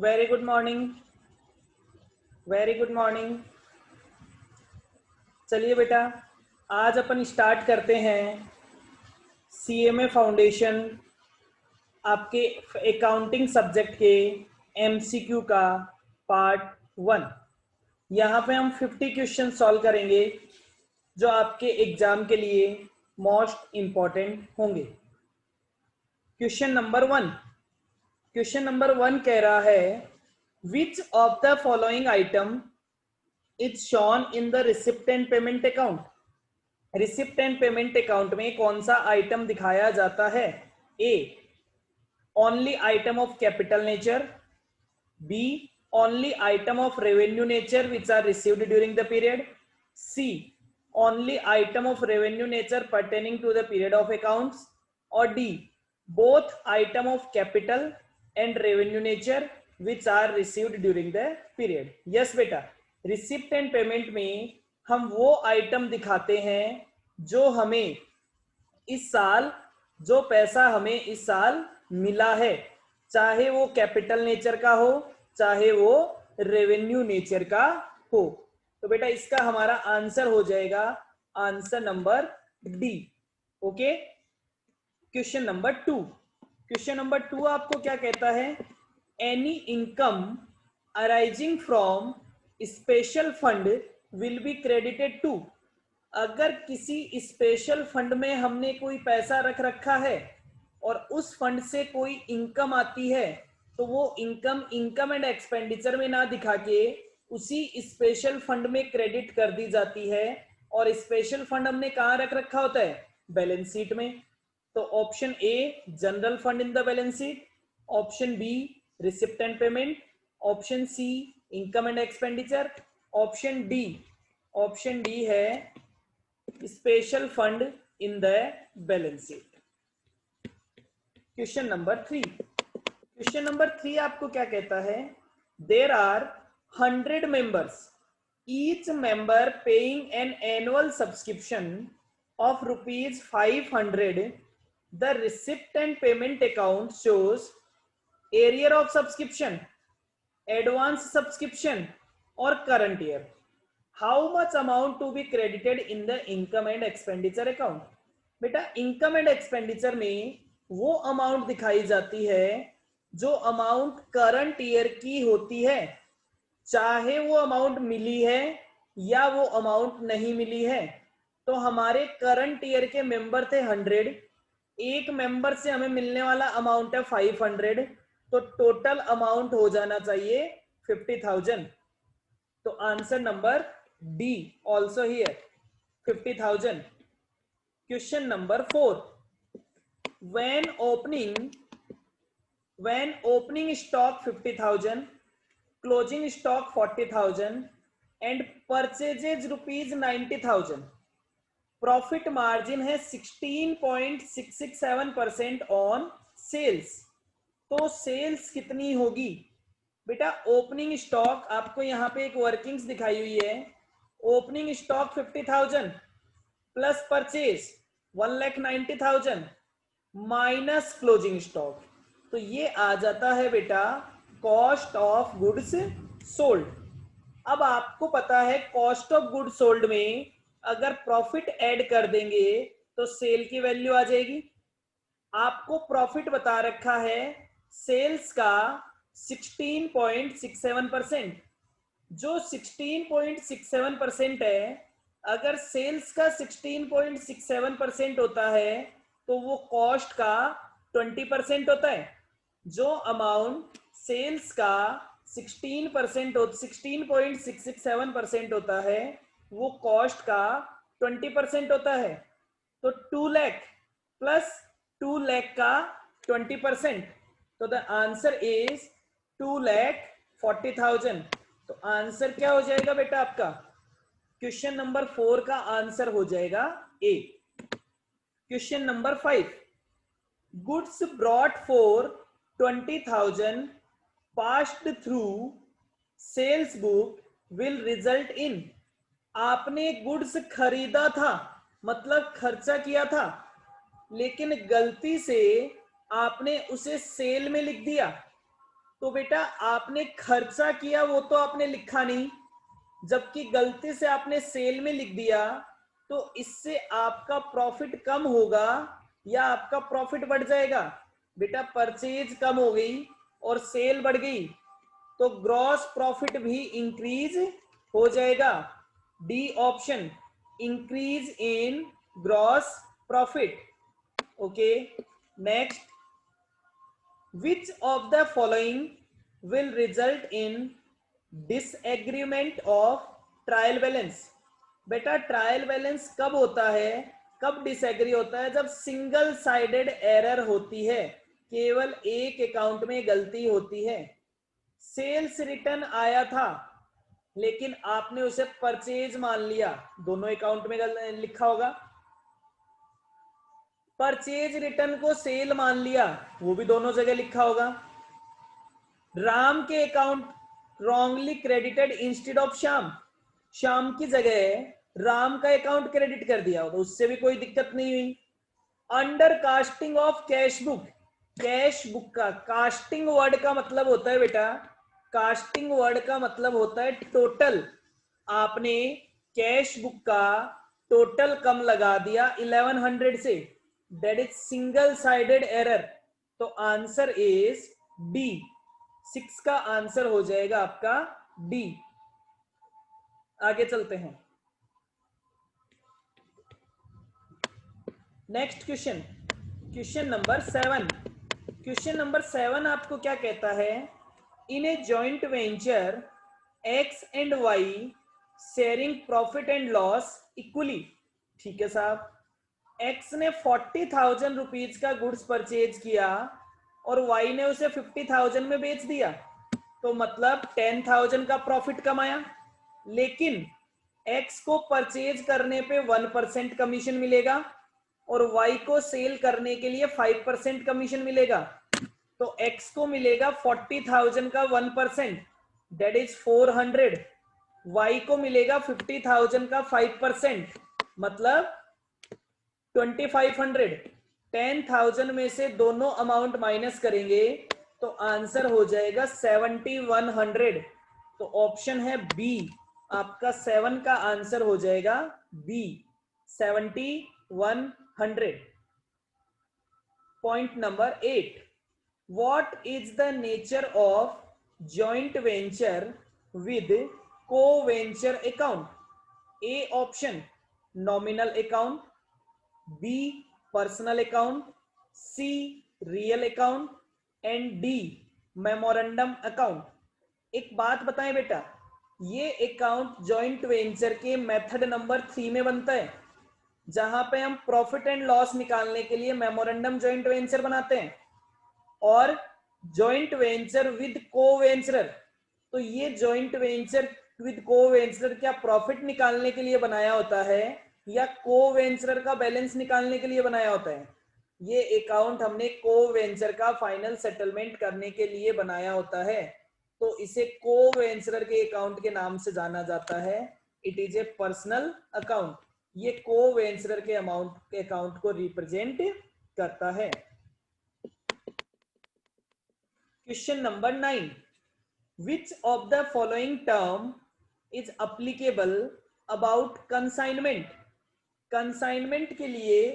Very good morning, very good morning. चलिए बेटा, आज अपन स्टार्ट करते हैं सीएमए फाउंडेशन आपके अकाउंटिंग सब्जेक्ट के एमसीक्यू का पार्ट 1। यहाँ पे हम 50 क्वेश्चन सॉल्व करेंगे जो आपके एग्जाम के लिए मोस्ट इम्पॉर्टेंट होंगे। क्वेश्चन नंबर 1 कह रहा है which of the following item is shown in the receipt and payment account. Receipt and payment account में कौन सा आइटम दिखाया जाता है? A, only item of capital nature, B, only item of revenue nature which are received during the period, C, only item of revenue nature pertaining to the period of accounts, और D, both item of capital and revenue nature which are received during the period. Yes बेटा, receipt and payment में हम वो item दिखाते हैं जो हमें इस साल, जो पैसा हमें इस साल मिला है, चाहे वो कैपिटल नेचर का हो चाहे वो रेवेन्यू नेचर का हो। तो बेटा इसका हमारा आंसर हो जाएगा answer number D. Okay, question number 2 आपको क्या कहता है? Any income arising from special fund will be credited to. अगर किसी स्पेशल फंड में हमने कोई पैसा रख रखा है और उस फंड से कोई इनकम आती है तो वो इनकम एंड एक्सपेंडिचर में ना दिखा के उसी स्पेशल फंड में क्रेडिट कर दी जाती है। और स्पेशल फंड हमने कहाँ रख रखा होता है? बैलेंस शीट में। तो option A general fund in the balance sheet, option B receipt and payment, option C income and expenditure, option D है special fund in the balance sheet. Question number 3 आपको क्या कहता है? There are 100 members, each member paying an annual subscription of rupees 500. The receipt and payment account shows arrear of subscription, advance subscription or current year. How much amount to be credited in the income and expenditure account? बेटा income and expenditure में वो amount दिखाई जाती है जो amount current year की होती है, चाहे वो अमाउंट मिली है या वो अमाउंट नहीं मिली है। तो हमारे करंट ईयर के मेंबर थे 100, एक मेंबर से हमें मिलने वाला अमाउंट है 500, तो टोटल अमाउंट हो जाना चाहिए 50,000। तो answer number D also here 50,000। Question number 4, when opening stock 50,000, closing stock 40,000 and purchases rupees 90,000, profit margin है 16.667% ऑन सेल्स। तो सेल्स कितनी होगी? बेटा ओपनिंग स्टॉक आपको यहाँ पे एक वर्किंग्स दिखाई हुई है। Opening stock 50,000 plus purchase 1,90,000 minus closing stock, तो ये आ जाता है बेटा कॉस्ट ऑफ गुड्स सोल्ड। अब आपको पता है कॉस्ट ऑफ गुड्स सोल्ड में अगर प्रॉफिट ऐड कर देंगे तो सेल की वैल्यू आ जाएगी। आपको प्रॉफिट बता रखा है सेल्स का 16.67%, जो 16.67% है, अगर सेल्स का 16.67% होता है तो वो कॉस्ट का 20% होता है। जो अमाउंट सेल्स का 16.667% होता है वो कॉस्ट का 20% होता है। तो 2 लाख प्लस 2 लाख का 20%, तो द आंसर इज 2,40,000। तो आंसर क्या हो जाएगा बेटा आपका? क्वेश्चन नंबर 4 का आंसर हो जाएगा A. Question number 5, goods brought for 20,000 passed through sales book will result in. आपने गुड्स खरीदा था, मतलब खर्चा किया था, लेकिन गलती से आपने उसे सेल में लिख दिया। तो बेटा आपने खर्चा किया वो तो आपने लिखा नहीं, जबकि गलती से आपने सेल में लिख दिया, तो इससे आपका प्रॉफिट कम होगा या आपका प्रॉफिट बढ़ जाएगा? बेटा परचेज कम हो गई और सेल बढ़ गई तो ग्रॉस प्रॉफिट भी इंक्रीज हो जाएगा। D option, increase in gross profit. Okay, next, which of the following will result in disagreement of trial balance? बेटा ट्रायल बैलेंस कब होता है, कब डिसएग्री होता है? जब सिंगल साइडेड एरर होती है, केवल एक अकाउंट में गलती होती है। सेल्स रिटर्न आया था लेकिन आपने उसे परचेज मान लिया, दोनों अकाउंट में लिखा होगा। परचेज रिटर्न को सेल मान लिया, वो भी दोनों जगह लिखा होगा। राम के account wrongly credited instead of Shyam, Shyam की जगह राम का अकाउंट क्रेडिट कर दिया, तो उससे भी कोई दिक्कत नहीं हुई। Under casting of cash book, cash book का कास्टिंग वर्ड का मतलब होता है बेटा, कास्टिंग वर्ड का मतलब होता है टोटल। आपने कैश बुक का टोटल कम लगा दिया 1100 से, that is single sided error. तो आंसर इज डी, 6 का आंसर हो जाएगा आपका डी। आगे चलते हैं, next question, question number 7। Question number 7 आपको क्या कहता है? In a joint venture X and Y sharing profit and loss equally. ठीक है साहब, एक्स ने 40,000 रुपीज का गुड्स परचेज किया और वाई ने उसे 50,000 में बेच दिया, तो मतलब 10,000 का प्रॉफिट कमाया। लेकिन एक्स को परचेज करने पे 1% कमीशन मिलेगा और वाई को सेल करने के लिए 5% कमीशन मिलेगा। तो एक्स को मिलेगा 40,000 का 1%, दैट इज 400। वाई को मिलेगा 50,000 का 5%, मतलब 2500। 10,000 में से दोनों अमाउंट माइनस करेंगे तो आंसर हो जाएगा 7100। तो ऑप्शन है बी, आपका 7 का आंसर हो जाएगा B, 7100। Point number 8, what is the nature of joint venture with co venture account? A option nominal account, B personal account, C real account and D memorandum account. एक बात बताएं बेटा, ये अकाउंट जॉइंट वेंचर के method number 3 में बनता है, जहां पे हम प्रॉफिट एंड लॉस निकालने के लिए मेमोरेंडम जॉइंट वेंचर बनाते हैं, और joint venture with co venture. तो ये joint venture with co venture क्या प्रॉफिट निकालने के लिए बनाया होता है या को वेंचर का बैलेंस निकालने के लिए बनाया होता है? ये अकाउंट हमने को वेंचर का फाइनल सेटलमेंट करने के लिए बनाया होता है, तो इसे को वेंचर के अकाउंट के नाम से जाना जाता है। It is a personal account, ये को वेंचर के अकाउंट को रिप्रेजेंट करता है। Question number 9, which of the following term is applicable about consignment? Consignment के लिए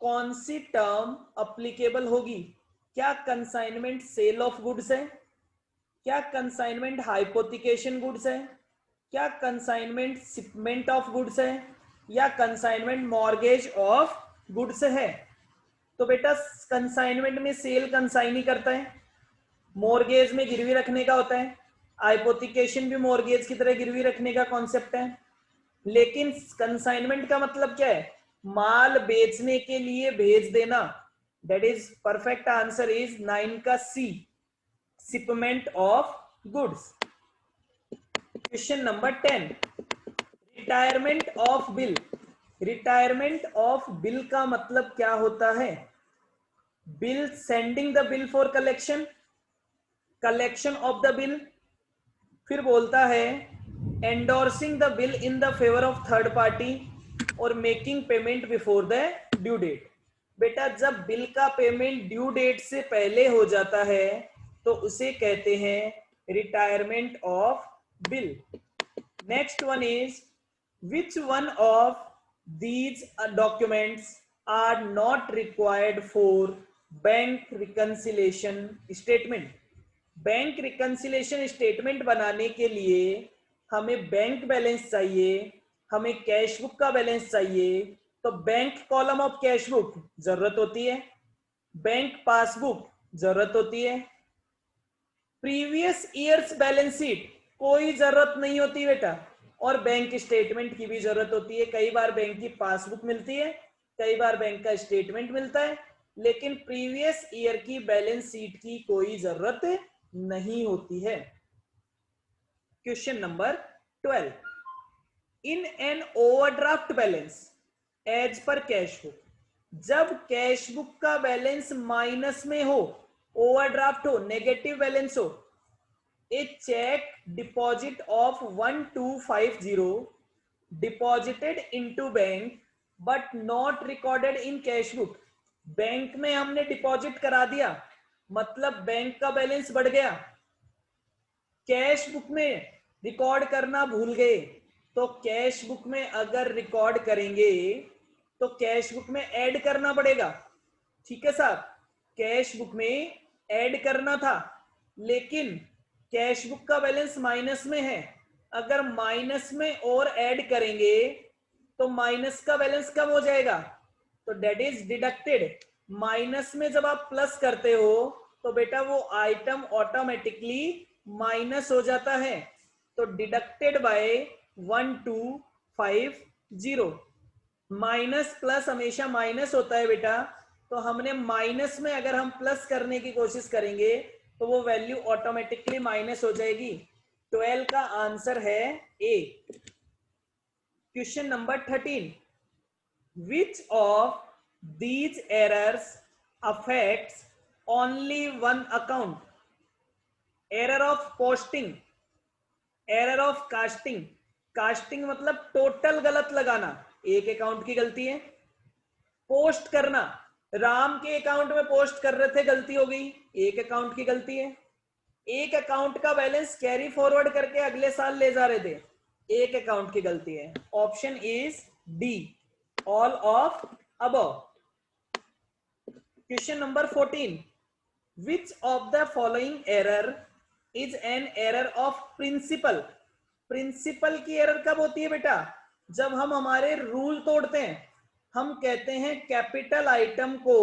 कौन सी टर्म अप्लीकेबल होगी? क्या कंसाइनमेंट सेल ऑफ गुड्स है? क्या कंसाइनमेंट हाइपोथिकेशन गुड्स है? क्या कंसाइनमेंट शिपमेंट ऑफ गुड्स है? या कंसाइनमेंट मॉर्गेज ऑफ गुड्स है? तो बेटा कंसाइनमेंट में सेल कंसाइनी करता है, मॉर्गेज में गिरवी रखने का होता है, हाइपोथिकेशन भी मॉर्गेज की तरह गिरवी रखने का कॉन्सेप्ट है। लेकिन कंसाइनमेंट का मतलब क्या है? माल बेचने के लिए भेज देना, that is perfect answer is 9 का C, shipment of goods. Question number 10, retirement of bill. Retirement of bill का मतलब क्या होता है? Bill, sending the bill for collection, collection of the bill, फिर बोलता है endorsing the bill in the favour of third party और making payment before the due date. बेटा जब बिल का पेमेंट ड्यू डेट से पहले हो जाता है तो उसे कहते हैं retirement of bill. Next one is which one of these documents are not required for bank reconciliation statement। Bank reconciliation statement बनाने के लिए हमें बैंक बैलेंस चाहिए, हमें कैश बुक का बैलेंस चाहिए। तो bank column of cash book जरूरत होती है, बैंक पासबुक जरूरत होती है, प्रीवियस ईयर्स बैलेंस शीट कोई जरूरत नहीं होती बेटा, और बैंक स्टेटमेंट की भी जरूरत होती है। कई बार बैंक की पासबुक मिलती है, कई बार बैंक का स्टेटमेंट मिलता है, लेकिन प्रीवियस ईयर की बैलेंस शीट की कोई जरूरत नहीं होती है। Question number 12, in an overdraft balance as per cash book, जब कैश बुक का बैलेंस माइनस में हो, ओवरड्राफ्ट हो, नेगेटिव बैलेंस हो, a check deposit of 1250 deposited into bank but not recorded in cash book। Bank में हमने deposit करा दिया, मतलब बैंक का बैलेंस बढ़ गया, कैश बुक में रिकॉर्ड करना भूल गए। तो कैश बुक में अगर रिकॉर्ड करेंगे तो कैश बुक में ऐड करना पड़ेगा। ठीक है साहब, कैश बुक में ऐड करना था, लेकिन कैश बुक का बैलेंस माइनस में है। अगर माइनस में और ऐड करेंगे तो माइनस का बैलेंस कम हो जाएगा, तो डेट इज डिडक्टेड। माइनस में जब आप प्लस करते हो तो बेटा वो आइटम ऑटोमेटिकली माइनस हो जाता है। तो डिडक्टेड बाय 1250। माइनस प्लस हमेशा माइनस होता है बेटा, तो हमने माइनस में अगर हम प्लस करने की कोशिश करेंगे तो वो वैल्यू ऑटोमेटिकली माइनस हो जाएगी। 12 का आंसर है A. Question number 13, which of these errors affects only one account? Error of posting, error of casting. Casting मतलब टोटल गलत लगाना, एक अकाउंट की गलती है। पोस्ट करना, राम के अकाउंट में पोस्ट कर रहे थे, गलती हो गई, एक अकाउंट की गलती है। एक अकाउंट का बैलेंस कैरी फॉरवर्ड करके अगले साल ले जा रहे थे, एक अकाउंट की गलती है। Option is D, all of above. Question number 14, which of the following error is an error of principle? Principle की एरर कब होती है बेटा? जब हम हमारे रूल तोड़ते हैं। हम कहते हैं कैपिटल आइटम को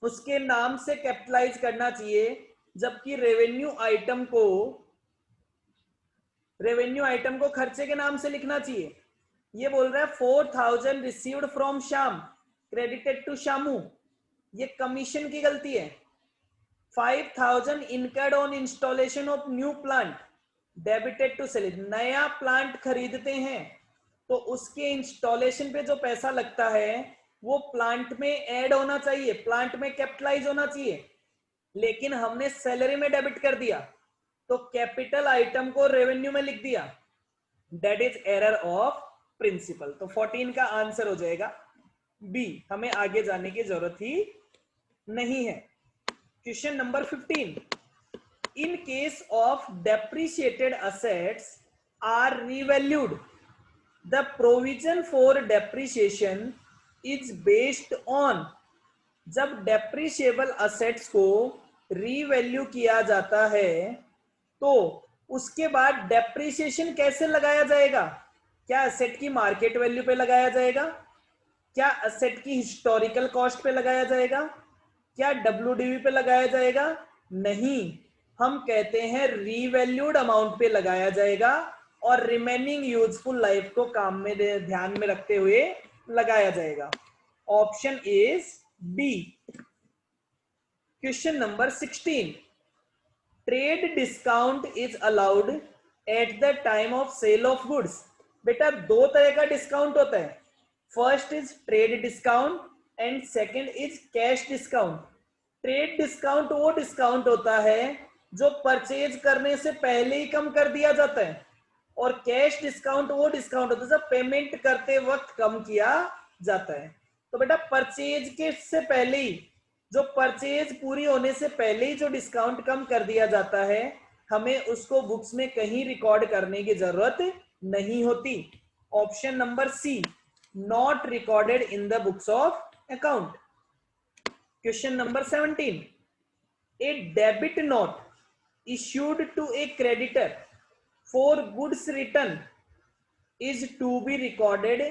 उसके नाम से कैपिटलाइज करना चाहिए, जबकि रेवेन्यू आइटम को खर्चे के नाम से लिखना चाहिए। ये बोल रहा है 4000 received from Shyam credited to Shyamu, ये कमीशन की गलती है। 5000 incurred on installation of new plant debited to sale, नया प्लांट खरीदते हैं तो उसके इंस्टॉलेशन पे जो पैसा लगता है वो प्लांट में ऐड होना चाहिए, प्लांट में कैपिटलाइज होना चाहिए, लेकिन हमने सैलरी में डेबिट कर दिया, तो कैपिटल आइटम को रेवेन्यू में लिख दिया। That is error of principle. तो 14 का आंसर हो जाएगा बी, हमें आगे जाने की जरूरत ही नहीं है। Question number 15, in case of depreciated assets are revalued, the provision for depreciation is based on. जब डेप्रिशिएबल असेट्स को रीवैल्यू किया जाता है तो उसके बाद डेप्रिसिएशन कैसे लगाया जाएगा? क्या असेट की मार्केट वैल्यू पे लगाया जाएगा? क्या असेट की हिस्टोरिकल कॉस्ट पे लगाया जाएगा? क्या डब्ल्यूडीवी पे लगाया जाएगा? नहीं, हम कहते हैं रीवैल्यूड अमाउंट पे लगाया जाएगा और रिमेनिंग यूजफुल लाइफ को काम में ध्यान में रखते हुए लगाया जाएगा। Option is B. Question number 16, trade discount is allowed at the time of sale of goods. बेटा दो तरह का डिस्काउंट होता है, first is trade discount and second is cash discount. Trade discount वो डिस्काउंट होता है जो परचेज करने से पहले ही कम कर दिया जाता है, और कैश डिस्काउंट वो डिस्काउंट होता है जब पेमेंट करते वक्त कम किया जाता है। तो बेटा परचेज के से पहले ही जो परचेज पूरी होने से पहले ही जो डिस्काउंट कम कर दिया जाता है, हमें उसको बुक्स में कहीं रिकॉर्ड करने की जरूरत नहीं होती। Option number C, not recorded in the books of account. Question number 17, a debit note issued to a creditor for goods written is to be recorded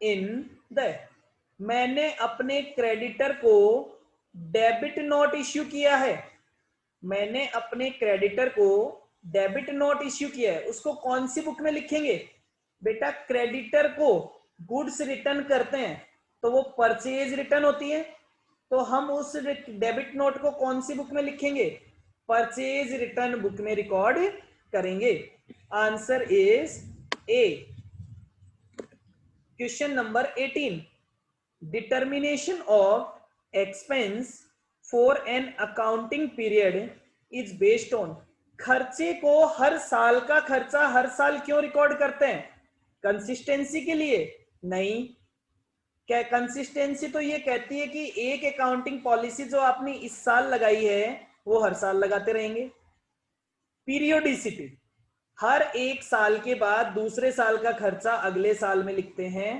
in the, मैंने अपने क्रेडिटर को डेबिट नोट इश्यू किया है, मैंने अपने creditor को debit note issue किया है, उसको कौन सी बुक में लिखेंगे बेटा? क्रेडिटर को गुड्स रिटर्न करते हैं तो वो परचेज रिटर्न होती है, तो हम उस डेबिट नोट को कौन सी बुक में लिखेंगे? परचेज रिटर्न बुक में रिकॉर्ड करेंगे। Answer is a. Question number 18, determination of expense for an accounting period is based on, खर्चे को हर साल का खर्चा हर साल क्यों रिकॉर्ड करते हैं? कंसिस्टेंसी के लिए? नहीं, क्या कंसिस्टेंसी तो ये कहती है कि एक अकाउंटिंग पॉलिसी जो आपने इस साल लगाई है वो हर साल लगाते रहेंगे। पीरियोडिसिटी, हर एक साल के बाद दूसरे साल का खर्चा अगले साल में लिखते हैं,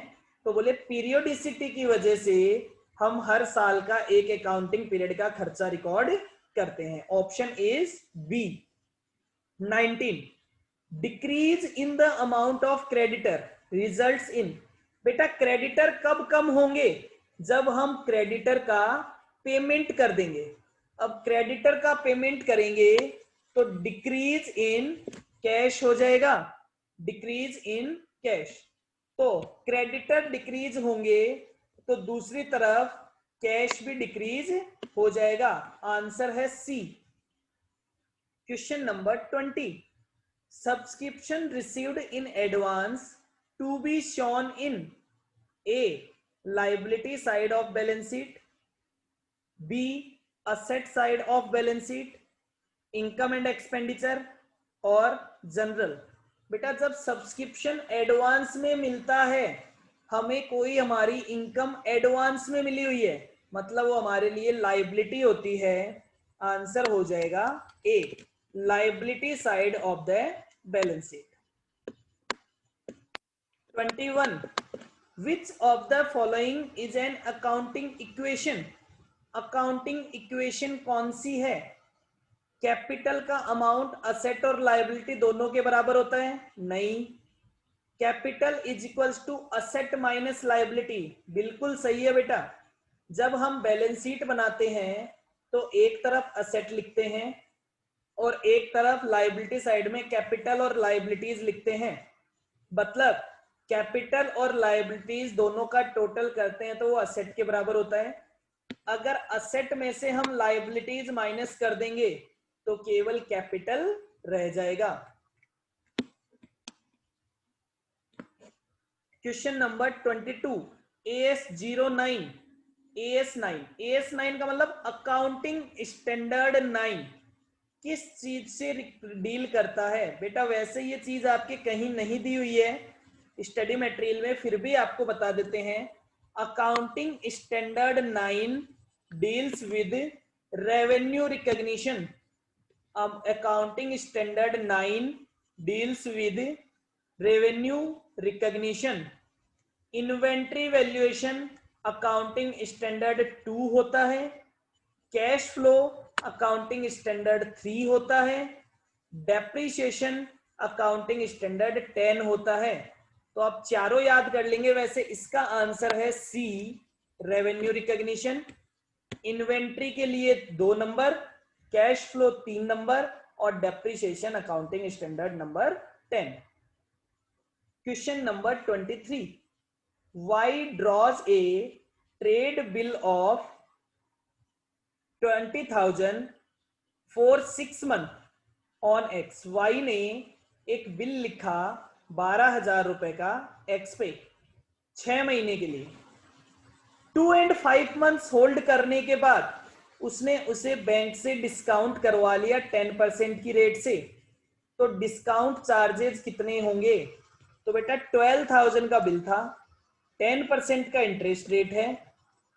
तो बोले पीरियोडिसिटी की वजह से हम हर साल का एक अकाउंटिंग पीरियड का खर्चा रिकॉर्ड करते हैं। Option is B. 19, decrease in the amount of creditor results in, बेटा क्रेडिटर कब कम होंगे? जब हम क्रेडिटर का पेमेंट कर देंगे। अब क्रेडिटर का पेमेंट करेंगे तो डिक्रीज इन कैश हो जाएगा, डिक्रीज इन कैश, तो क्रेडिटर डिक्रीज होंगे तो दूसरी तरफ कैश भी डिक्रीज हो जाएगा। आंसर है C. Question number 20, subscription received in advance to be shown in A, liability side of balance sheet, B, asset side of balance sheet, income and expenditure और general. बेटा जब सब्सक्रिप्शन एडवांस में मिलता है, हमें कोई हमारी इनकम एडवांस में मिली हुई है, मतलब वो हमारे लिए लाइबिलिटी होती है। आंसर हो जाएगा A, liability side of the balance sheet. 21, which of the following is an accounting equation? Accounting equation कौन सी है? कैपिटल का अमाउंट असेट और लायबिलिटी दोनों के बराबर होता है? नहीं। Capital is equals to asset minus liability, बिल्कुल सही है बेटा। जब हम बैलेंस शीट बनाते हैं तो एक तरफ असेट लिखते हैं और एक तरफ लायबिलिटी साइड में कैपिटल और लायबिलिटीज लिखते हैं, मतलब कैपिटल और लायबिलिटीज दोनों का टोटल करते हैं तो वो असेट के बराबर होता है। अगर असेट में से हम लायबिलिटीज माइनस कर देंगे तो केवल कैपिटल रह जाएगा। क्वेश्चन नंबर 22, AS09, AS9 का मतलब अकाउंटिंग स्टैंडर्ड 9 किस चीज से डील करता है? बेटा वैसे ये चीज आपके कहीं नहीं दी हुई है स्टडी मटेरियल में, फिर भी आपको बता देते हैं। Accounting standard 9 deals with revenue recognition. अब accounting standard 9 deals with revenue recognition. Inventory valuation accounting standard 2 होता है। कैश फ्लो अकाउंटिंग स्टैंडर्ड 3 होता है। डेप्रिसिएशन अकाउंटिंग स्टैंडर्ड 10 होता है। तो आप चारों याद कर लेंगे। वैसे इसका आंसर है सी, रेवेन्यू रिकॉग्निशन। इन्वेंट्री के लिए 2 नंबर, कैश फ्लो 3 नंबर और depreciation accounting standard number 10। Question number 23, Y draws a trade bill of 20,000 for 6 month on X. Y ने एक बिल लिखा 12,000 रुपए का एक्स पे 6 महीने के लिए। 2 and 5 months होल्ड करने के बाद उसने उसे बैंक से डिस्काउंट करवा लिया 10% की रेट से, तो डिस्काउंट चार्जेस कितने होंगे? तो बेटा 12,000 का बिल था, 10% का इंटरेस्ट रेट है,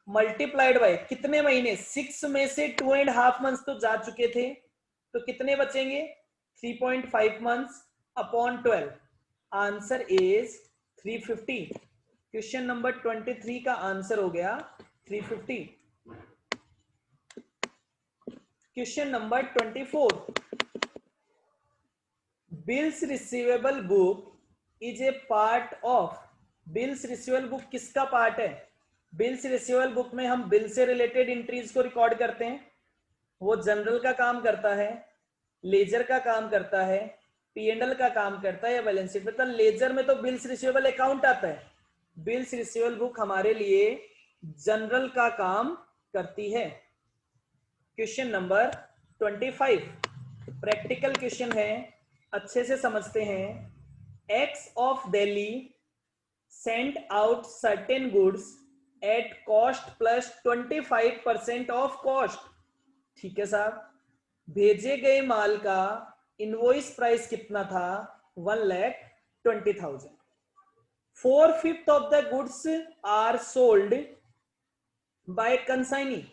मल्टीप्लाइड बाय कितने महीने, 6 में से 2.5 मंथ्स तो जा चुके थे, तो कितने बचेंगे 3.5 months upon 12, answer is 350। Question number 23 का आंसर हो गया 350। Question number 24, bills receivable book is a part of, bills receivable book किसका पार्ट है, बिल्स रिसीवेबल बुक में हम बिल से रिलेटेड एंट्रीज को रिकॉर्ड करते हैं, वो जनरल का काम करता है, लेजर का काम करता है, P&L का काम करता है या बैलेंस शीट में। तो लेजर में तो बिल्स रिसीवेबल अकाउंट आता है, बिल्स रिसीवेबल बुक हमारे लिए जनरल का काम करती है। क्वेश्चन नंबर 25 प्रैक्टिकल क्वेश्चन है, अच्छे से समझते हैं। X of Delhi sent out certain goods at cost plus 25% of cost. ठीक है साहब, भेजे गए माल का इनवॉइस प्राइस कितना था 1,20,000। 4/5 of the goods are sold by consignee,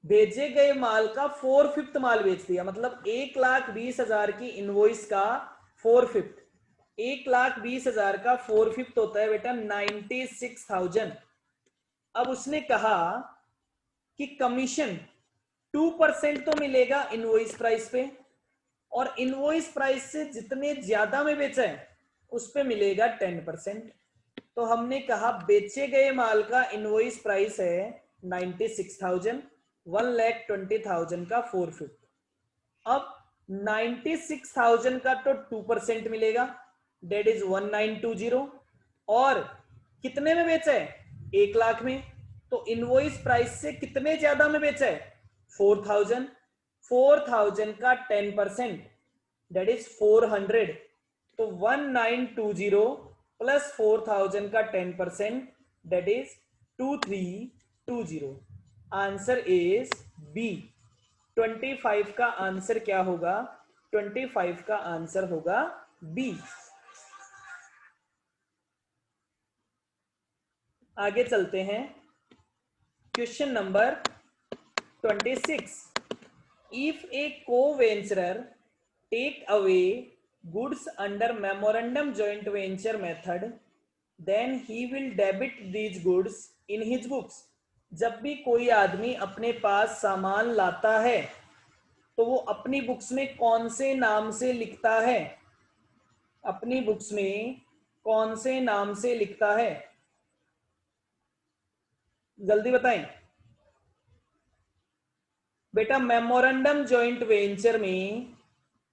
भेजे गए माल का 4/5 माल बेच दिया, मतलब 1,20,000 की इनवॉइस का 4/5, 1,20,000 का 4/5 होता है बेटा 96,000। अब उसने कहा कि कमीशन 2% तो मिलेगा इनवॉइस प्राइस पे, और इनवॉइस प्राइस से जितने ज्यादा में बेचा है उस पे मिलेगा 10%। तो हमने कहा बेचे गए माल का इनवॉइस प्राइस है 96,000, 1,20,000 का 4/5। अब 96,000 का तो 2% मिलेगा, डेट इज 1920, और कितने में बेचा है 1,00,000 में, तो इनवॉइस प्राइस से कितने ज्यादा में बेचा है 4,000, 4,000 का 10% डेट इज 400, तो 1920 प्लस 4,000 का 10% debt is 2320। Answer is B. 25 का आंसर क्या होगा, 25 का आंसर होगा बी। आगे चलते हैं, question number 26, if A co-venturer take away goods under memorandum joint venture method, then he will debit these goods in his books। जब भी कोई आदमी अपने पास सामान लाता है तो वो अपनी बुक्स में कौन से नाम से लिखता है, अपनी बुक्स में कौन से नाम से लिखता है, जल्दी बताएं बेटा। मेमोरेंडम जॉइंट वेंचर में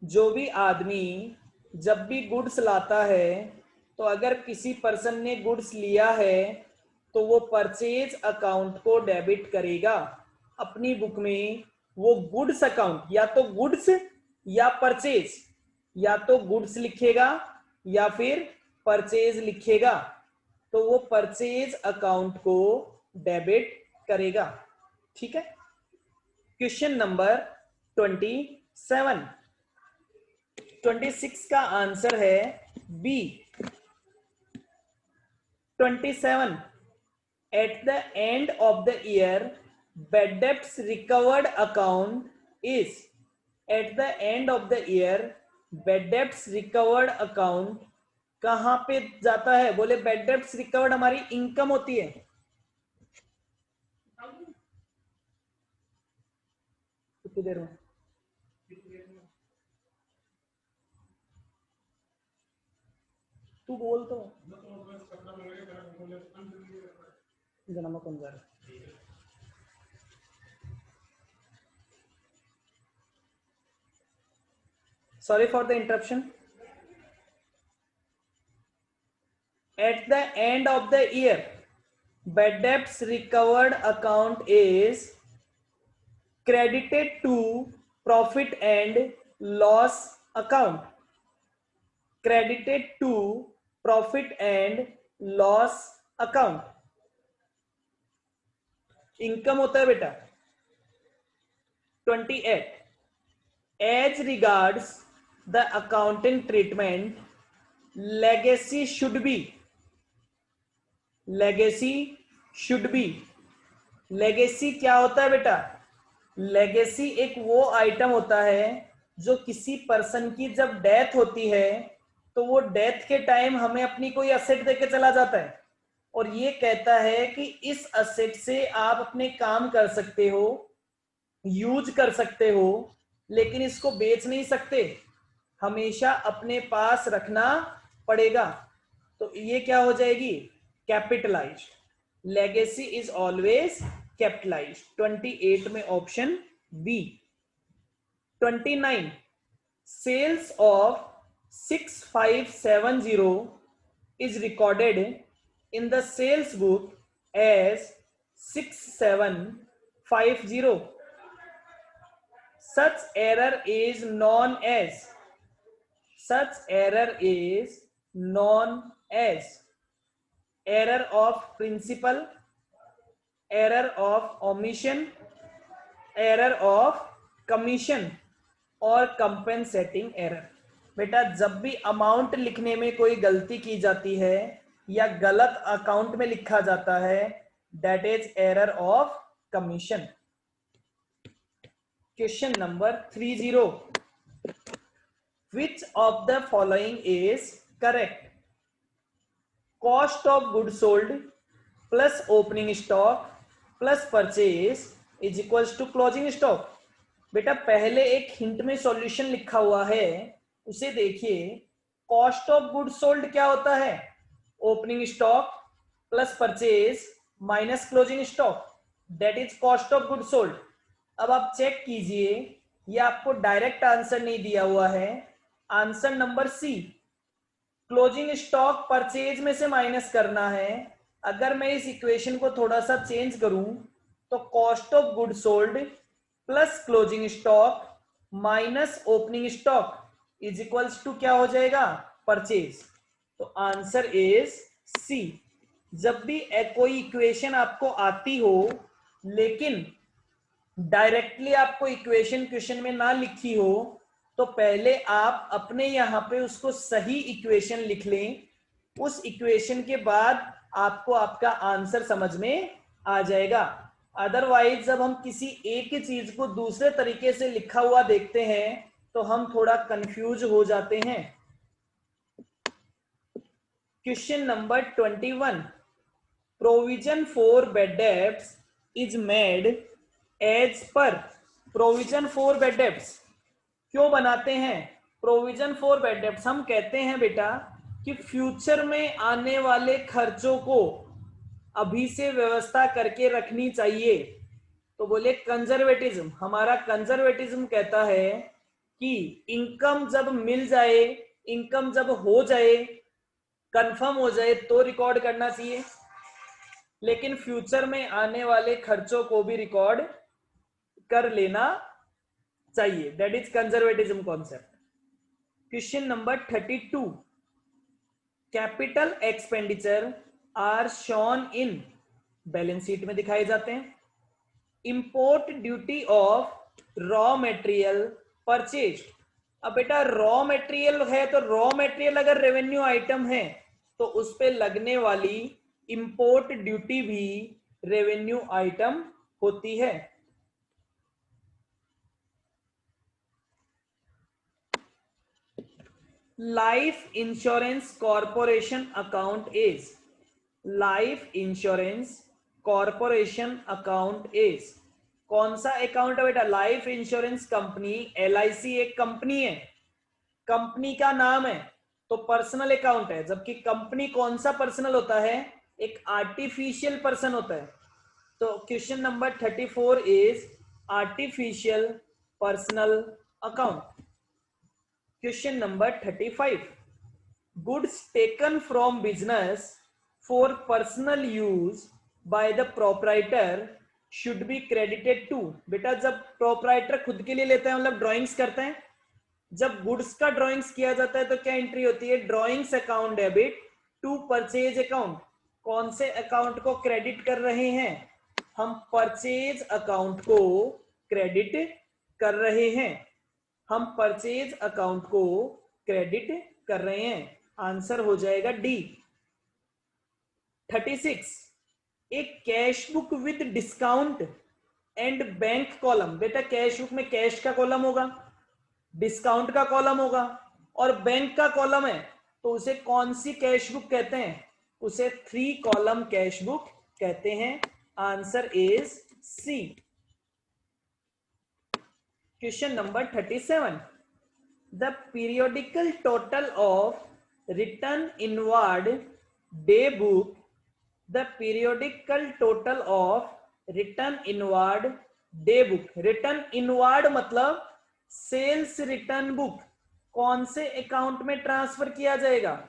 जो भी आदमी जब भी गुड्स लाता है, तो अगर किसी पर्सन ने गुड्स लिया है तो वो परचेज अकाउंट को डेबिट करेगा अपनी बुक में। वो गुड्स अकाउंट या तो गुड्स या परचेज, या तो गुड्स लिखेगा या फिर परचेज लिखेगा, तो वो परचेज अकाउंट को डेबिट करेगा। ठीक है। क्वेश्चन नंबर 27, 26 का आंसर है B. 27, at the end of the year bad debts recovered account is, at the end of the year bad debts recovered account कहां पे जाता है, बोले बैड डेब्ट्स रिकवर्ड हमारी इनकम होती है। कितनी देर में, तू बोल तो जना कौन जा रहा है। Sorry for the interruption. At the end of the year, bad debts recovered account is credited to profit and loss account. Credited to profit and loss account. Income होता है बेटा। 28, as regards the accounting treatment, legacy should be, legacy should be legacy क्या होता है बेटा? Legacy एक वो item होता है जो किसी पर्सन की जब डेथ होती है तो वो डेथ के टाइम हमें अपनी कोई असेट देके चला जाता है और ये कहता है कि इस असेट से आप अपने काम कर सकते हो, यूज कर सकते हो, लेकिन इसको बेच नहीं सकते, हमेशा अपने पास रखना पड़ेगा। तो ये क्या हो जाएगी? Capitalized. Legacy is always capitalized. 28 में option B. 29 sales of 6570 is recorded in the sales book as 6750. Such error is known as error of principal, error of omission, error of commission और कंपेंसेटिंग एरर। बेटा जब भी amount लिखने में कोई गलती की जाती है या गलत अकाउंट में लिखा जाता है, that is error of commission. Question number 30, which of the following is correct? Cost of good sold plus opening stock plus purchase is equals to closing stock. बेटा पहले एक हिंट में सॉल्यूशन लिखा हुआ है, उसे देखिए। कॉस्ट ऑफ गुड सोल्ड क्या होता है? Opening stock plus purchase minus closing stock, that is cost of good sold. अब आप चेक कीजिए, ये आपको डायरेक्ट आंसर नहीं दिया हुआ है। Answer number C, closing stock purchase में से माइनस करना है। अगर मैं इस इक्वेशन को थोड़ा सा चेंज करूं तो cost of good sold plus closing stock minus opening stock is equals to क्या हो जाएगा? परचेज। तो आंसर इज सी। जब भी कोई इक्वेशन आपको आती हो लेकिन डायरेक्टली आपको इक्वेशन क्वेश्चन में ना लिखी हो तो पहले आप अपने यहां पे उसको सही इक्वेशन लिख लें। उस इक्वेशन के बाद आपको आपका आंसर समझ में आ जाएगा। अदरवाइज जब हम किसी एक ही चीज को दूसरे तरीके से लिखा हुआ देखते हैं तो हम थोड़ा कंफ्यूज हो जाते हैं। Question number 21, provision for bad debts is made as per. Provision for bad debts क्यों बनाते हैं? प्रोविजन फॉर बैड डेब्ट्स हम कहते हैं बेटा कि फ्यूचर में आने वाले खर्चों को अभी से व्यवस्था करके रखनी चाहिए। तो बोले कंजर्वेटिज्म। हमारा कंजर्वेटिज्म कहता है कि इनकम जब मिल जाए, इनकम जब हो जाए, कंफर्म हो जाए तो रिकॉर्ड करना चाहिए, लेकिन फ्यूचर में आने वाले खर्चों को भी रिकॉर्ड कर लेना चाहिए। That is conservatism concept. Question number 32, capital expenditure are shown in, balance sheet में दिखाए जाते हैं। Import duty of raw material purchase. अब बेटा रॉ मटेरियल है तो रॉ मटेरियल अगर रेवेन्यू आइटम है तो उस पे लगने वाली इंपोर्ट ड्यूटी भी रेवेन्यू आइटम होती है। Life insurance corporation account is, life insurance corporation account is कौन सा अकाउंट है बेटा? लाइफ इंश्योरेंस कंपनी, LIC एक कंपनी है, कंपनी का नाम है तो पर्सनल अकाउंट है। जबकि कंपनी कौन सा पर्सनल होता है? एक आर्टिफिशियल पर्सन होता है। तो question number 34 is artificial personal account. Question number 35, goods taken from business for personal use by the proprietor should be credited to. बेटा जब प्रोप्राइटर खुद के लिए लेते हैं, मतलब ड्राइंग्स करते हैं, जब गुड्स का ड्राइंग्स किया जाता है तो क्या एंट्री होती है? Drawings account debit to purchase account. कौन से अकाउंट को क्रेडिट कर रहे हैं? हम परचेज अकाउंट को क्रेडिट कर रहे हैं, हम परचेज अकाउंट को क्रेडिट कर रहे हैं। आंसर हो जाएगा डी। 36, एक cash book with discount and bank column. बेटा कैश बुक में कैश का कॉलम होगा, डिस्काउंट का कॉलम होगा और बैंक का कॉलम है, तो उसे कौन सी कैश बुक कहते हैं? उसे 3 कॉलम कैश बुक कहते हैं। Answer is C. Question number 37, the periodical total of return inward day book, the periodical total of return inward day book. Return inward मतलब सेल्स रिटर्न बुक कौन से account में transfer किया जाएगा?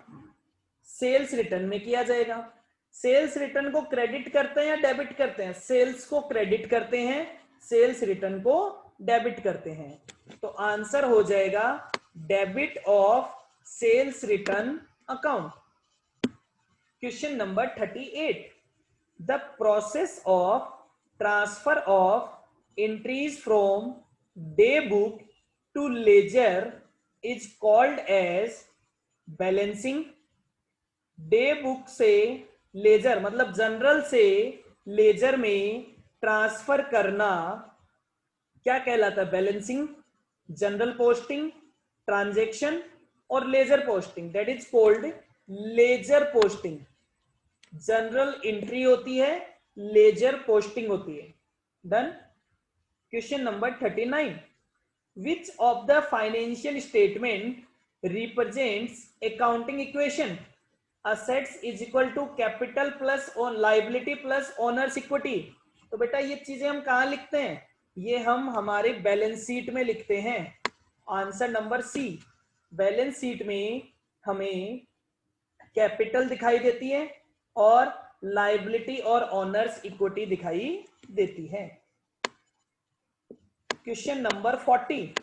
Sales return में किया जाएगा। सेल्स रिटर्न को क्रेडिट करते हैं या डेबिट करते हैं? सेल्स को क्रेडिट करते हैं, सेल्स रिटर्न को डेबिट करते हैं। तो आंसर हो जाएगा debit of sales return account. Question number 38, the process of transfer of entries from day book to ledger is called as balancing. Day book से लेजर मतलब जनरल से लेजर में ट्रांसफर करना क्या कहलाता है? बैलेंसिंग, जनरल पोस्टिंग, ट्रांजैक्शन और ledger posting, that is called ledger posting. Journal entry होती है, लेजर पोस्टिंग होती है। Done. Question number 39, which of the financial statement represents accounting equation assets is equal to capital plus liability plus owner's equity? तो बेटा ये चीजें हम कहां लिखते हैं? ये हम हमारे बैलेंस शीट में लिखते हैं। Answer number C. Balance sheet में हमें कैपिटल दिखाई देती है और लाइबिलिटी और ओनर्स इक्विटी दिखाई देती है। Question number 40,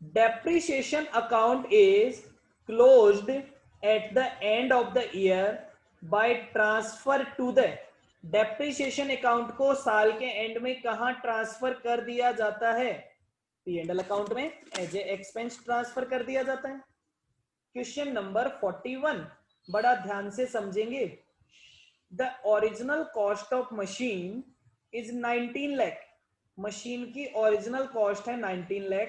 depreciation account is closed at the end of the year by transfer to the. Depreciation account को साल के एंड में कहां ट्रांसफर कर दिया जाता है? P&L अकाउंट में एज ए एक्सपेंस ट्रांसफर कर दिया जाता है। क्वेश्चन नंबर 41, बड़ा ध्यान से समझेंगे। The original cost of machine is 19 lakh. Machine की ओरिजिनल कॉस्ट है 19 लाख,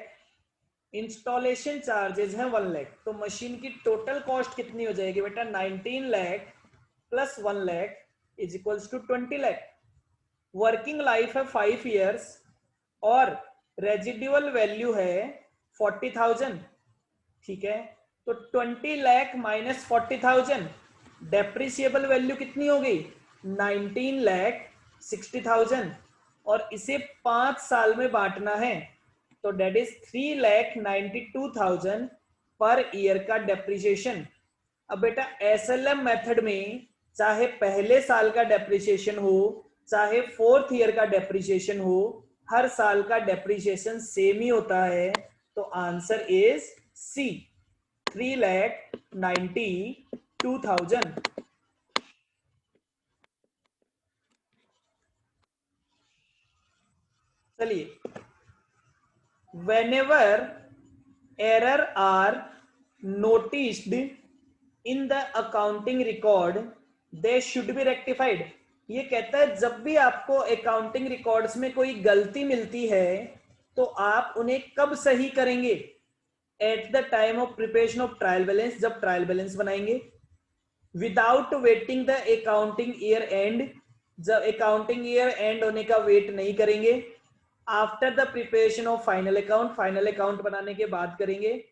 इंस्टॉलेशन चार्जेस है 1 लाख। तो मशीन की टोटल कॉस्ट कितनी हो जाएगी बेटा? 19 lakh plus 1 lakh is equals to 20 lakh. Working life है 5 इयर्स और रेजिडुअल वैल्यू है 40,000। ठीक है, तो 20 लाख माइनस 40,000, डेप्रिसिएबल वैल्यू कितनी हो गई? 19 लाख 60,000 और इसे 5 साल में बांटना है, तो डेट इज 3,92,000 पर ईयर का डेप्रिसिएशन। अब बेटा एसएलएम मेथड में चाहे पहले साल का डेप्रिसिएशन हो चाहे 4th ईयर का डेप्रिसिएशन हो, हर साल का डेप्रिसिएशन सेम ही होता है। तो आंसर इज सी, 3,92,000। चलिए, whenever error are noticed in the accounting record they should be rectified। ये कहता है जब भी आपको अकाउंटिंग रिकॉर्ड्स में कोई गलती मिलती है तो आप उन्हें कब सही करेंगे? Eight the time of preparation of trial balance, जब ट्रायल बैलेंस बनाएंगे। Without waiting the accounting year and, जब अकाउंटिंग ईयर एंड होने का वेट नहीं करेंगे। After the preparation of final account, final account बनाने के बाद करेंगे।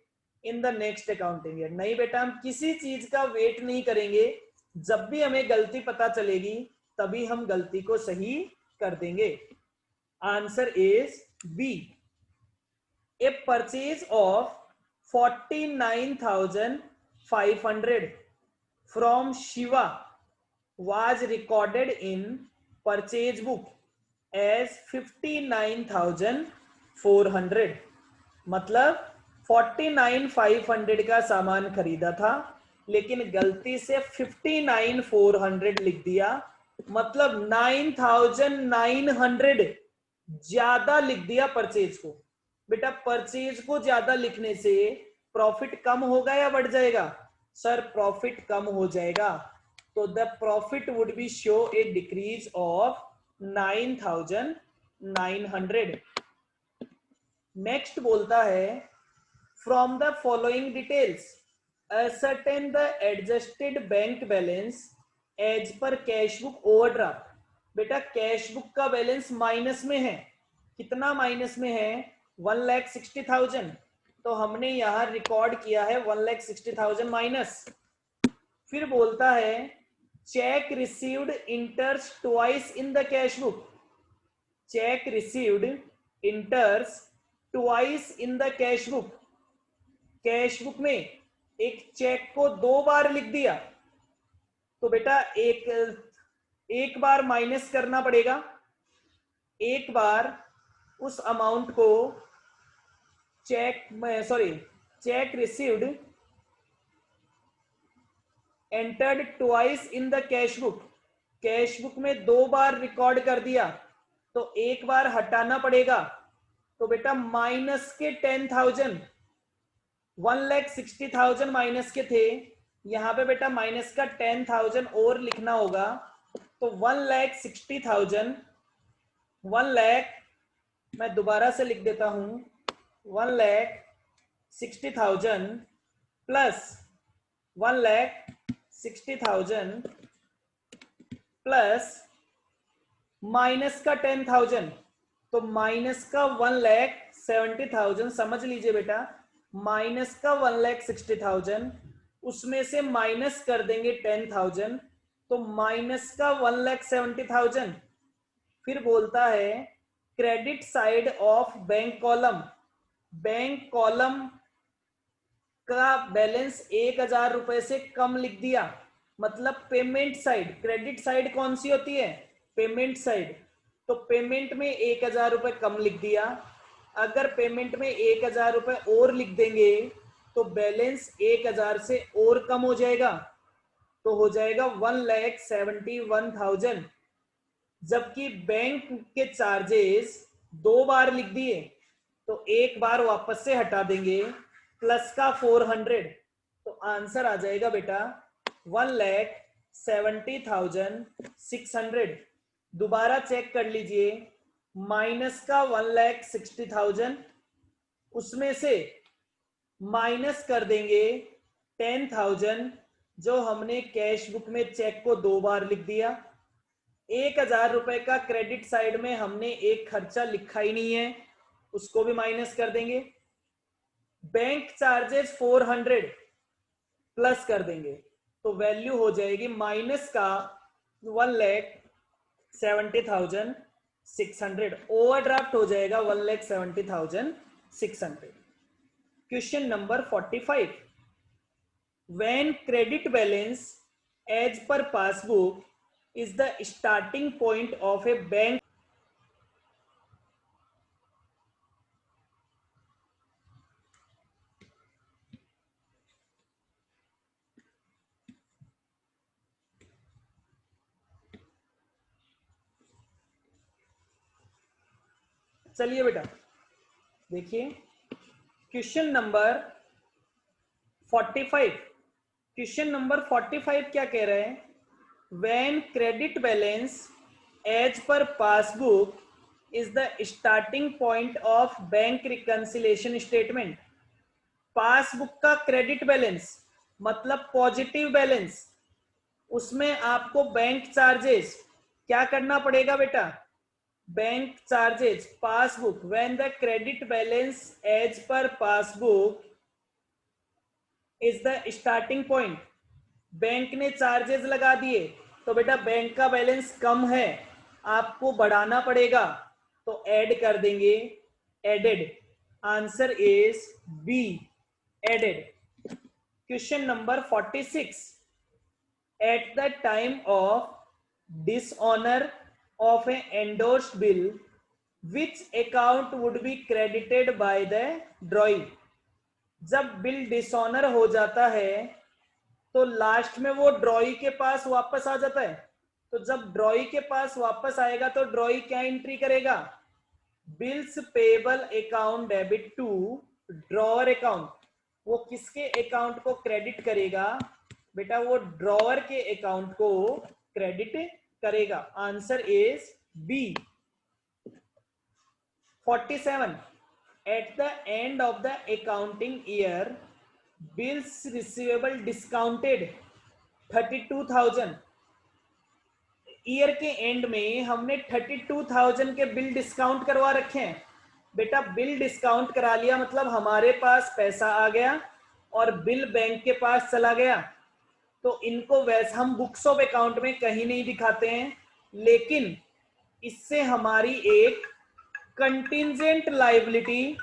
In the next accounting year, नहीं बेटा हम किसी चीज का वेट नहीं करेंगे, जब भी हमें गलती पता चलेगी तभी हम गलती को सही कर देंगे। Answer is B. A purchase of 49,500 from Shiva was recorded in purchase book as 59,400। मतलब 49,500 का सामान खरीदा था लेकिन गलती से 59,400 लिख दिया, मतलब 9,900 ज्यादा लिख दिया परचेज को। बेटा परचेज को ज्यादा लिखने से प्रॉफिट कम होगा या बढ़ जाएगा? सर प्रॉफिट कम हो जाएगा। तो तो the profit would be show a decrease of 9,900। Next बोलता है from the following details ascertain the adjusted bank balance as per cash book overdraft. बेटा कैश बुक का बैलेंस माइनस में है, कितना माइनस में है? 1,60,000। तो हमने यहां रिकॉर्ड किया है 1,60,000 माइनस। फिर बोलता है check received इंटर्स twice in the cash book. Check received इंटर्स twice in the cash book. Cash book में एक चेक को 2 बार लिख दिया, तो बेटा एक बार माइनस करना पड़ेगा। एक बार उस अमाउंट को check received entered twice in the cash book. Cash book में 2 बार रिकॉर्ड कर दिया, तो एक बार हटाना पड़ेगा। तो बेटा माइनस के 10,000, 1,60,000 माइनस के थे, यहां पे बेटा माइनस का 10,000 और लिखना होगा। तो 1,60,000, 1 लाख, मैं दोबारा से लिख देता हूं, 1,60,000 प्लस 1,60,000 प्लस माइनस का 10,000, तो माइनस का 1,70,000। समझ लीजिए बेटा, माइनस का 1,60,000, उसमें से माइनस कर देंगे 10,000, तो माइनस का 1,70,000। फिर बोलता है credit side of bank column. Bank column का बैलेंस 1,000 रुपए से कम लिख दिया, मतलब पेमेंट साइड। क्रेडिट साइड कौन सी होती है? Payment side. तो पेमेंट में 1,000 रुपए कम लिख दिया। अगर पेमेंट में 1,000 रुपए और लिख देंगे तो बैलेंस 1,000 से और कम हो जाएगा, तो हो जाएगा 1,71,000। जबकि बैंक के चार्जेस 2 बार लिख दिए, तो एक बार वापस से हटा देंगे, प्लस का 400, तो आंसर आ जाएगा बेटा 1,70,600। दोबारा चेक कर लीजिए, माइनस का 1,60,000, उसमें से माइनस कर देंगे 10,000 जो हमने कैश बुक में चेक को 2 बार लिख दिया। 1,000 रुपए का क्रेडिट साइड में हमने एक खर्चा लिखा ही नहीं है, उसको भी माइनस कर देंगे। बैंक चार्जेस 400 प्लस कर देंगे, तो वैल्यू हो जाएगी माइनस का 1,70,600। ओवरड्राफ्ट हो जाएगा 1,70,600। Question number 45, when credit balance as per passbook is the starting point of a bank. चलिए बेटा देखिए क्वेश्चन नंबर 45। क्वेश्चन नंबर 45 क्या कह रहे हैं? When credit balance as per passbook is the starting point of bank reconciliation statement. Passbook का credit balance मतलब positive balance, उसमें आपको बैंक चार्जेस क्या करना पड़ेगा बेटा? Bank charges passbook, when the credit balance as per passbook is the starting point, bank ने charges लगा दिए, तो बेटा बैंक का बैलेंस कम है, आपको बढ़ाना पड़ेगा, तो ऐड कर देंगे, added. Answer is B, added. Question number 46, at the time of dishonour of an endorsed bill, which account would be credited by the drawee। जब बिल डिसऑनर हो जाता है तो लास्ट में वो ड्रॉई के पास वापस आ जाता है। तो जब ड्रॉई के पास वापस आएगा तो ड्रॉई क्या एंट्री करेगा? Bills payable account debit to drawer account. वो किसके अकाउंट को क्रेडिट करेगा? बेटा वो ड्रॉअर के अकाउंट को क्रेडिट करेगा। Answer is B. 47 at the end of the accounting year bills receivable discounted 32,000। Year के एंड में हमने 32,000 के बिल डिस्काउंट करवा रखे हैं। बेटा बिल डिस्काउंट करा लिया मतलब हमारे पास पैसा आ गया और बिल बैंक के पास चला गया। तो इनको वैसे हम बुक्स ऑफ अकाउंट में कहीं नहीं दिखाते हैं, लेकिन इससे हमारी एक कंटिंजेंट लायबिलिटी,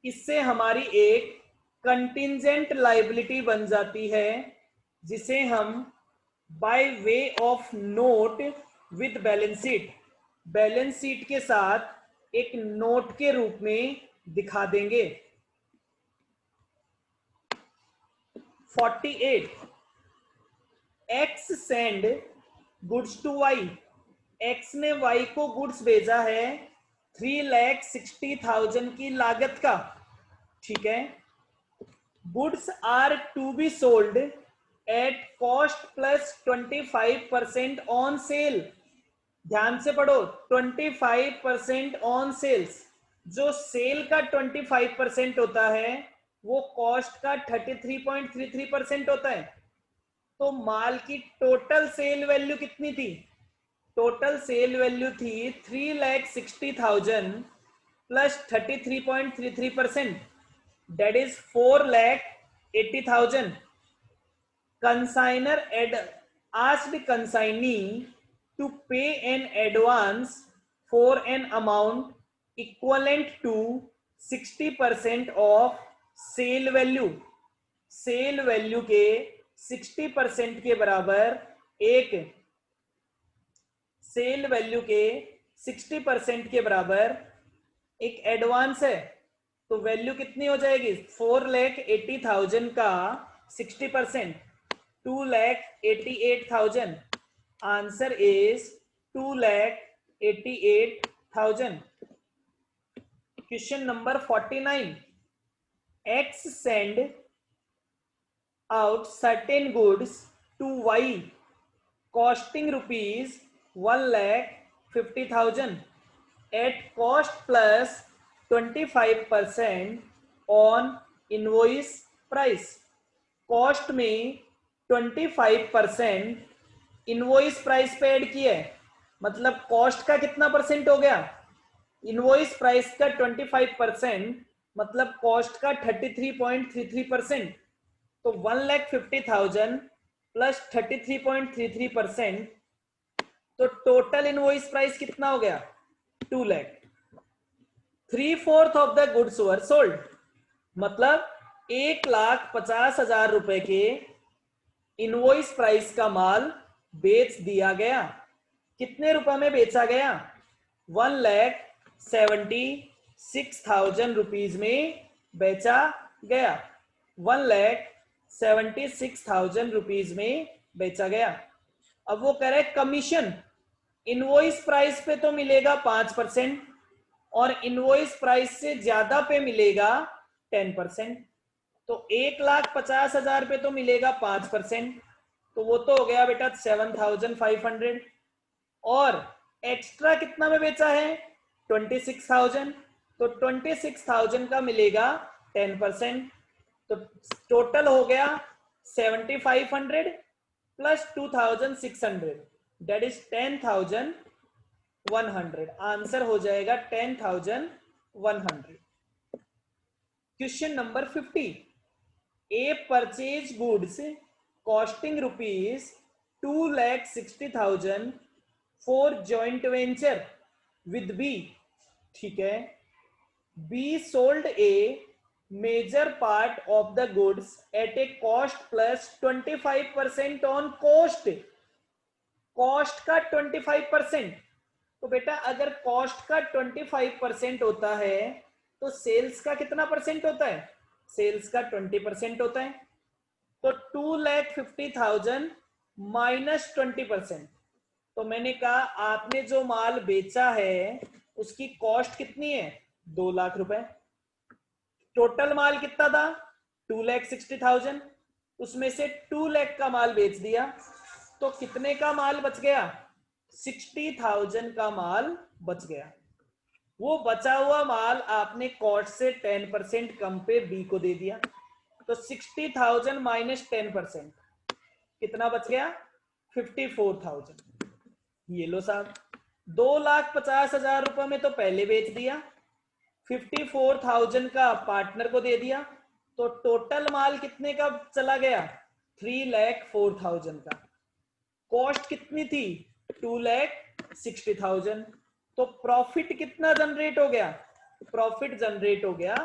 इससे हमारी एक कंटिंजेंट लायबिलिटी बन जाती है, जिसे हम by way of note with balance sheet, balance sheet के साथ एक नोट के रूप में दिखा देंगे। 48 X send goods to Y. X ने वाई को गुड्स भेजा है 3,60,000 की लागत का, ठीक है। Goods are to be sold at cost plus 25% on sale. ध्यान से पढ़ो, 25% ऑन सेल्स। जो सेल का 25% होता है वो कॉस्ट का 33.33% होता है। तो माल की टोटल सेल वैल्यू कितनी थी? टोटल सेल वैल्यू थी 3,60,000 plus 33.33%, that is 4,80,000. Consignor asked consignee to pay an advance for an amount equivalent to 60% of sale value. Sale value के 60% के बराबर एक, सेल वैल्यू के 60% के बराबर एक एडवांस है। तो वैल्यू कितनी हो जाएगी? 4,80,000 का 60%, 2,88,000। Answer is 2,88,000। Question number 49 X send out certain goods to Y costing rupees 1,50,000 at cost plus 25% on invoice price। Cost में 25% इनवॉइस प्राइस पे ऐड किया है, मतलब कॉस्ट का कितना परसेंट हो गया? इनवॉइस प्राइस का 25%, मतलब कॉस्ट का 33.33%। तो 1,50,000 प्लस 33.33%, तो टोटल इनवॉइस प्राइस कितना हो गया? 2 lakh. 3/4 of the goods were sold, मतलब 1,50,000 रुपए के इनवॉइस प्राइस का माल बेच दिया गया। कितने रुपए में बेचा गया? 1,76,000 रुपीज में बेचा गया। 1,76,000 रुपीज में बेचा गया। अब वो कह रहे कमीशन इनवॉइस प्राइस पे तो मिलेगा 5% और इनवॉइस प्राइस से ज्यादा पे मिलेगा 10%। तो 1,50,000 पे तो मिलेगा 5%, तो वो तो हो गया बेटा 7,500। और एक्स्ट्रा कितना में बेचा है? 26,000, तो 26,000 का मिलेगा 10%। तो टोटल हो गया 7,500 प्लस 2,600, दैट इज 10,100। आंसर हो जाएगा 10,100। Question number 50 A purchase goods costing rupees 2,60,000 for joint venture with B, ठीक है। B sold a major part of the goods at a cost plus 25% on cost. Cost का 25%, तो बेटा अगर cost का 25% होता है तो सेल्स का कितना परसेंट होता है? सेल्स का 20% होता है। तो 2,50,000 माइनस 20%, तो मैंने कहा आपने जो माल बेचा है उसकी कॉस्ट कितनी है? 2 लाख रुपए। टोटल माल कितना था? 2,60,000। उसमें से 2 लाख का माल बेच दिया, तो कितने का माल बच गया? 60,000 का माल बच गया। वो बचा हुआ माल आपने कॉस्ट से 10% कम पे बी को दे दिया, तो 60,000 माइनस 10% कितना बच गया? 54,000। ये लो साहब, 2,50,000 रुपए में तो पहले बेच दिया, 54,000 का पार्टनर को दे दिया, तो टोटल माल कितने का चला गया? 3,04,000 का। कॉस्ट कितनी थी? 2,60,000। तो प्रॉफिट कितना जनरेट हो गया? प्रॉफिट जनरेट हो गया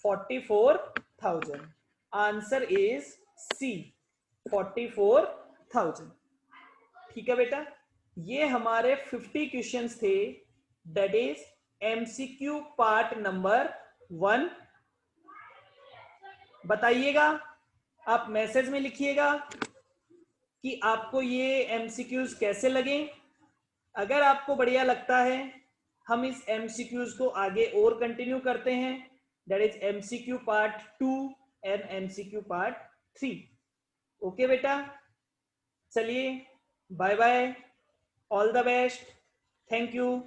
44,000। Answer is C, 44,000। ठीक है बेटा, ये हमारे 50 क्वेश्चंस थे, that is MCQ part number 1। बताइएगा, आप मैसेज में लिखिएगा कि आपको ये एमसीक्यूज कैसे लगे। अगर आपको बढ़िया लगता है, हम इस एमसीक्यूज को आगे और कंटिन्यू करते हैं, that is MCQ part 2 and MCQ part 3। Okay बेटा, चलिए bye bye, all the best, thank you.